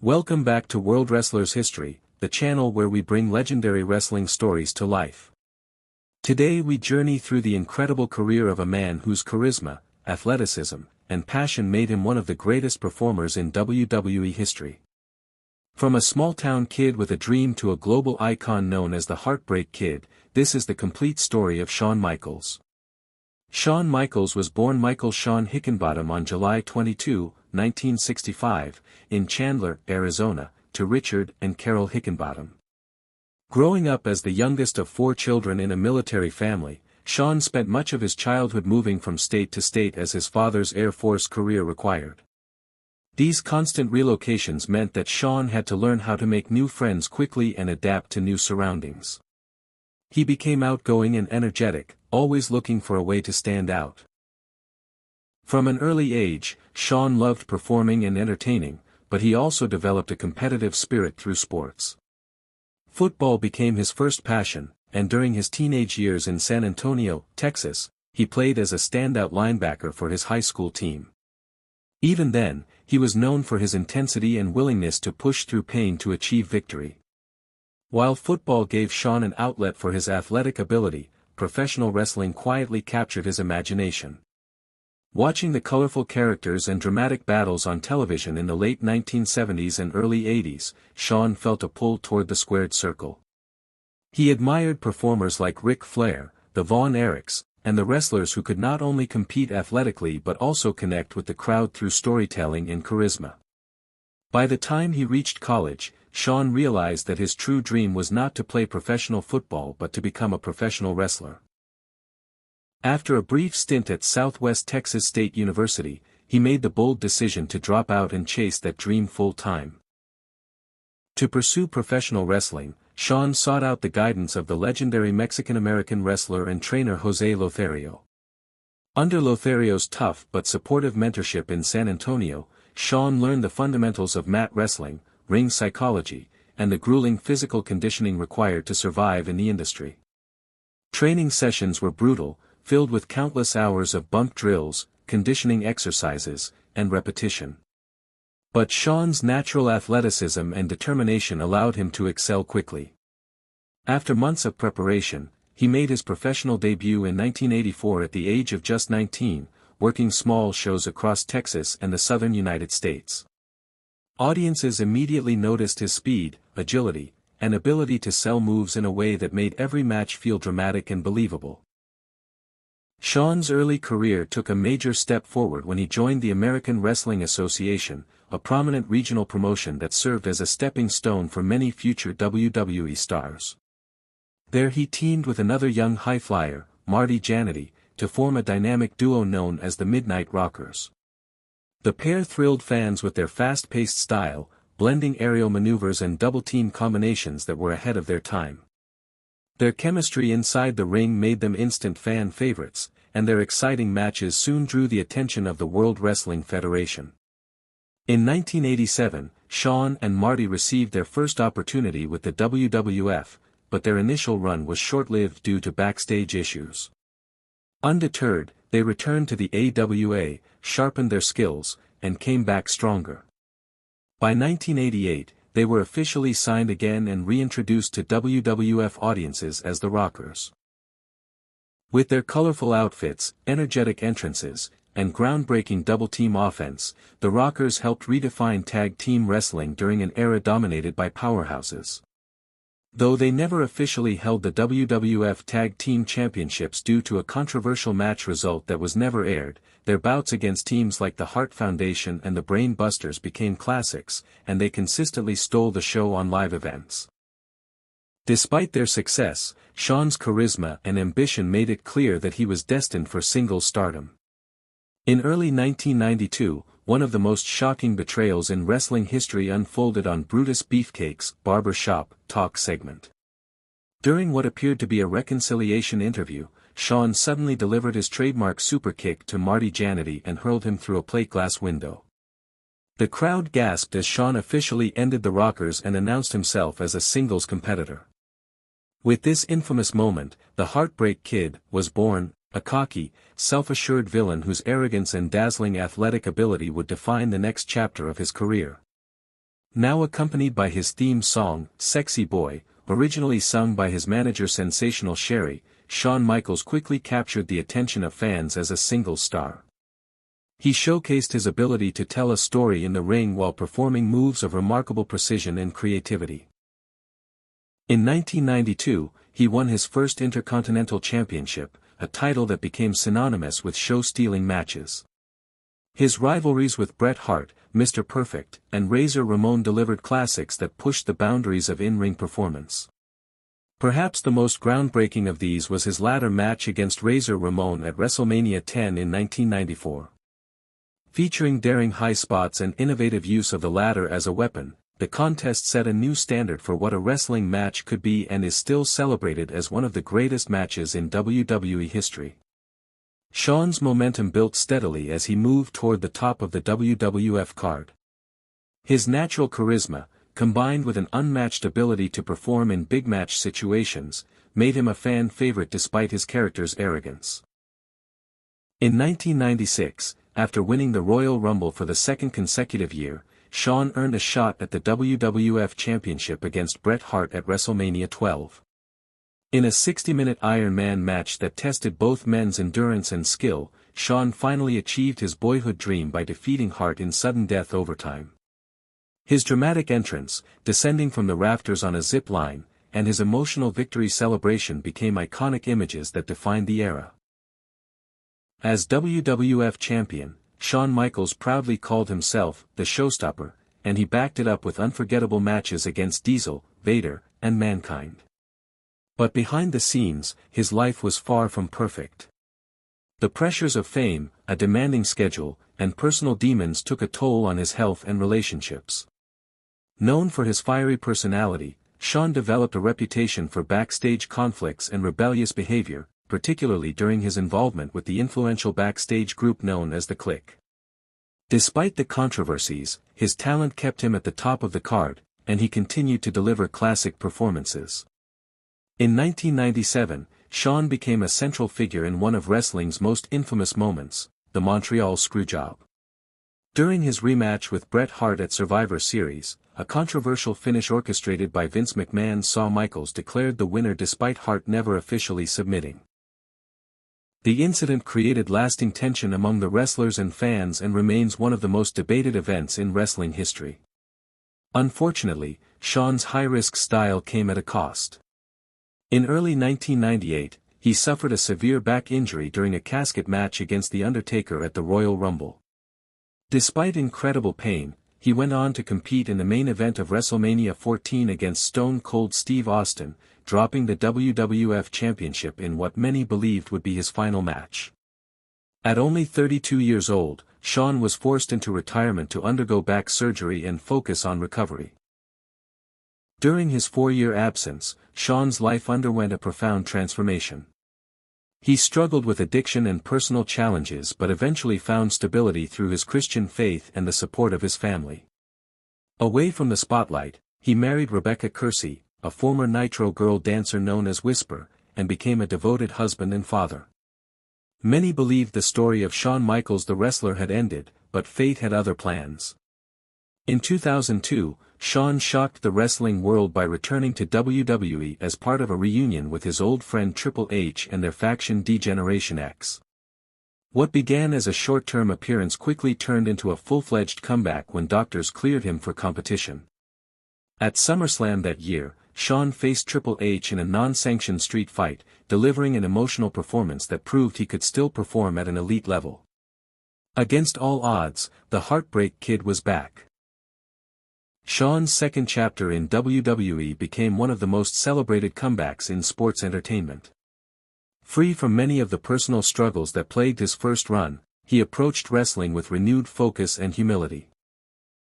Welcome back to World Wrestlers History, the channel where we bring legendary wrestling stories to life. Today we journey through the incredible career of a man whose charisma, athleticism, and passion made him one of the greatest performers in WWE history. From a small-town kid with a dream to a global icon known as the Heartbreak Kid, this is the complete story of Shawn Michaels. Shawn Michaels was born Michael Shawn Hickenbottom on July 22, 1965, in Chandler, Arizona, to Richard and Carol Hickenbottom. Growing up as the youngest of 4 children in a military family, Shawn spent much of his childhood moving from state to state as his father's Air Force career required. These constant relocations meant that Shawn had to learn how to make new friends quickly and adapt to new surroundings. He became outgoing and energetic, always looking for a way to stand out. From an early age, Shawn loved performing and entertaining, but he also developed a competitive spirit through sports. Football became his first passion, and during his teenage years in San Antonio, Texas, he played as a standout linebacker for his high school team. Even then, he was known for his intensity and willingness to push through pain to achieve victory. While football gave Shawn an outlet for his athletic ability, professional wrestling quietly captured his imagination. Watching the colorful characters and dramatic battles on television in the late 1970s and early 80s, Shawn felt a pull toward the squared circle. He admired performers like Ric Flair, the Von Erichs, and the wrestlers who could not only compete athletically but also connect with the crowd through storytelling and charisma. By the time he reached college, Shawn realized that his true dream was not to play professional football but to become a professional wrestler. After a brief stint at Southwest Texas State University, he made the bold decision to drop out and chase that dream full-time. To pursue professional wrestling, Shawn sought out the guidance of the legendary Mexican-American wrestler and trainer José Lothario. Under Lothario's tough but supportive mentorship in San Antonio, Shawn learned the fundamentals of mat wrestling, ring psychology, and the grueling physical conditioning required to survive in the industry. Training sessions were brutal, filled with countless hours of bump drills, conditioning exercises, and repetition. But Shawn's natural athleticism and determination allowed him to excel quickly. After months of preparation, he made his professional debut in 1984 at the age of just 19, working small shows across Texas and the southern United States. Audiences immediately noticed his speed, agility, and ability to sell moves in a way that made every match feel dramatic and believable. Shawn's early career took a major step forward when he joined the American Wrestling Association, a prominent regional promotion that served as a stepping stone for many future WWE stars. There he teamed with another young highflyer, Marty Jannetty, to form a dynamic duo known as the Midnight Rockers. The pair thrilled fans with their fast-paced style, blending aerial maneuvers and double-team combinations that were ahead of their time. Their chemistry inside the ring made them instant fan favorites, and their exciting matches soon drew the attention of the World Wrestling Federation. In 1987, Shawn and Marty received their first opportunity with the WWF, but their initial run was short-lived due to backstage issues. Undeterred, they returned to the AWA, sharpened their skills, and came back stronger. By 1988, they were officially signed again and reintroduced to WWF audiences as the Rockers. With their colorful outfits, energetic entrances, and groundbreaking double-team offense, the Rockers helped redefine tag team wrestling during an era dominated by powerhouses. Though they never officially held the WWF Tag Team Championships due to a controversial match result that was never aired, their bouts against teams like the Hart Foundation and the Brain Busters became classics, and they consistently stole the show on live events. Despite their success, Shawn's charisma and ambition made it clear that he was destined for singles stardom. In early 1992, one of the most shocking betrayals in wrestling history unfolded on Brutus Beefcake's Barber Shop Talk segment. During what appeared to be a reconciliation interview, Shawn suddenly delivered his trademark super kick to Marty Jannetty and hurled him through a plate glass window. The crowd gasped as Shawn officially ended the Rockers and announced himself as a singles competitor. With this infamous moment, the Heartbreak Kid was born, a cocky, self-assured villain whose arrogance and dazzling athletic ability would define the next chapter of his career. Now accompanied by his theme song, Sexy Boy, originally sung by his manager Sensational Sherry, Shawn Michaels quickly captured the attention of fans as a single star. He showcased his ability to tell a story in the ring while performing moves of remarkable precision and creativity. In 1992, he won his first Intercontinental Championship, a title that became synonymous with show-stealing matches. His rivalries with Bret Hart, Mr. Perfect, and Razor Ramon delivered classics that pushed the boundaries of in-ring performance. Perhaps the most groundbreaking of these was his ladder match against Razor Ramon at WrestleMania 10 in 1994. Featuring daring high spots and innovative use of the ladder as a weapon, the contest set a new standard for what a wrestling match could be and is still celebrated as one of the greatest matches in WWE history. Shawn's momentum built steadily as he moved toward the top of the WWF card. His natural charisma, combined with an unmatched ability to perform in big match situations, made him a fan favorite despite his character's arrogance. In 1996, after winning the Royal Rumble for the second consecutive year, Shawn earned a shot at the WWF Championship against Bret Hart at WrestleMania 12. In a 60-minute Iron Man match that tested both men's endurance and skill, Shawn finally achieved his boyhood dream by defeating Hart in sudden death overtime. His dramatic entrance, descending from the rafters on a zip line, and his emotional victory celebration became iconic images that defined the era. As WWF champion, Shawn Michaels proudly called himself the Showstopper, and he backed it up with unforgettable matches against Diesel, Vader, and Mankind. But behind the scenes, his life was far from perfect. The pressures of fame, a demanding schedule, and personal demons took a toll on his health and relationships. Known for his fiery personality, Shawn developed a reputation for backstage conflicts and rebellious behavior, particularly during his involvement with the influential backstage group known as the Clique. Despite the controversies, his talent kept him at the top of the card, and he continued to deliver classic performances. In 1997, Shawn became a central figure in one of wrestling's most infamous moments, the Montreal Screwjob. During his rematch with Bret Hart at Survivor Series, a controversial finish orchestrated by Vince McMahon saw Michaels declared the winner despite Hart never officially submitting. The incident created lasting tension among the wrestlers and fans and remains one of the most debated events in wrestling history. Unfortunately, Shawn's high-risk style came at a cost. In early 1998, he suffered a severe back injury during a casket match against The Undertaker at the Royal Rumble. Despite incredible pain, he went on to compete in the main event of WrestleMania 14 against Stone Cold Steve Austin, dropping the WWF Championship in what many believed would be his final match. At only 32 years old, Shawn was forced into retirement to undergo back surgery and focus on recovery. During his 4-year absence, Shawn's life underwent a profound transformation. He struggled with addiction and personal challenges but eventually found stability through his Christian faith and the support of his family. Away from the spotlight, he married Rebecca Kersey, a former Nitro Girl dancer known as Whisper, and became a devoted husband and father. Many believed the story of Shawn Michaels the wrestler had ended, but fate had other plans. In 2002, Shawn shocked the wrestling world by returning to WWE as part of a reunion with his old friend Triple H and their faction D-Generation X. What began as a short-term appearance quickly turned into a full-fledged comeback when doctors cleared him for competition. At SummerSlam that year, Shawn faced Triple H in a non-sanctioned street fight, delivering an emotional performance that proved he could still perform at an elite level. Against all odds, the Heartbreak Kid was back. Shawn's second chapter in WWE became one of the most celebrated comebacks in sports entertainment. Free from many of the personal struggles that plagued his first run, he approached wrestling with renewed focus and humility.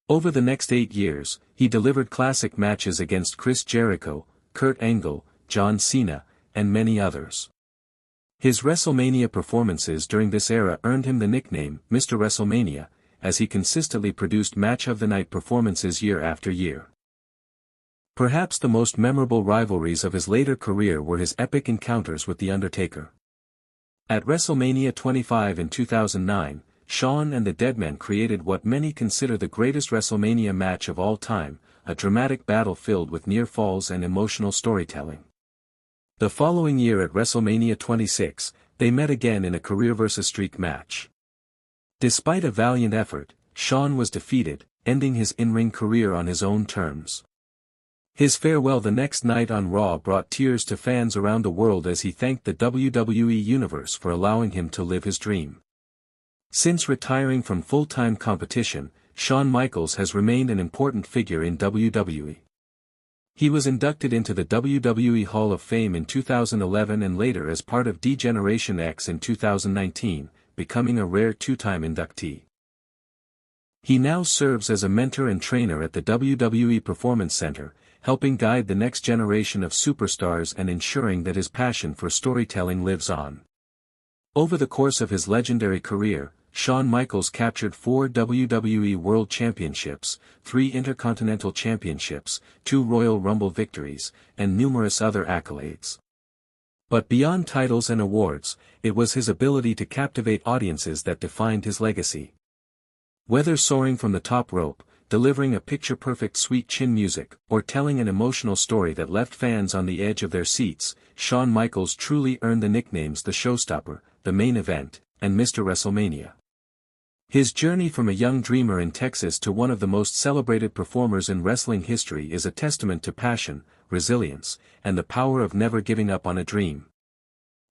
Over the next 8 years, he delivered classic matches against Chris Jericho, Kurt Angle, John Cena, and many others. His WrestleMania performances during this era earned him the nickname Mr. WrestleMania, as he consistently produced match-of-the-night performances year after year. Perhaps the most memorable rivalries of his later career were his epic encounters with The Undertaker. At WrestleMania 25 in 2009, Shawn and the Deadmen created what many consider the greatest WrestleMania match of all time, a dramatic battle filled with near falls and emotional storytelling. The following year at WrestleMania 26, they met again in a career versus streak match. Despite a valiant effort, Shawn was defeated, ending his in-ring career on his own terms. His farewell the next night on Raw brought tears to fans around the world as he thanked the WWE Universe for allowing him to live his dream. Since retiring from full-time competition, Shawn Michaels has remained an important figure in WWE. He was inducted into the WWE Hall of Fame in 2011 and later as part of D-Generation X in 2019, becoming a rare two-time inductee. He now serves as a mentor and trainer at the WWE Performance Center, helping guide the next generation of superstars and ensuring that his passion for storytelling lives on. Over the course of his legendary career, Shawn Michaels captured 4 WWE World Championships, 3 Intercontinental Championships, 2 Royal Rumble victories, and numerous other accolades. But beyond titles and awards, it was his ability to captivate audiences that defined his legacy. Whether soaring from the top rope, delivering a picture-perfect sweet chin music, or telling an emotional story that left fans on the edge of their seats, Shawn Michaels truly earned the nicknames the Showstopper, the Main Event, and Mr. WrestleMania. His journey from a young dreamer in Texas to one of the most celebrated performers in wrestling history is a testament to passion, resilience, and the power of never giving up on a dream.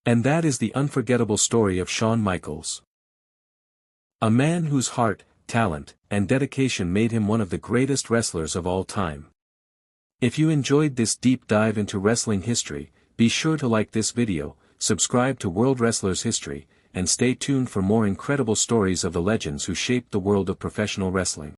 And that is the unforgettable story of Shawn Michaels. A man whose heart, talent, and dedication made him one of the greatest wrestlers of all time. If you enjoyed this deep dive into wrestling history, be sure to like this video, subscribe to World Wrestlers History, and stay tuned for more incredible stories of the legends who shaped the world of professional wrestling.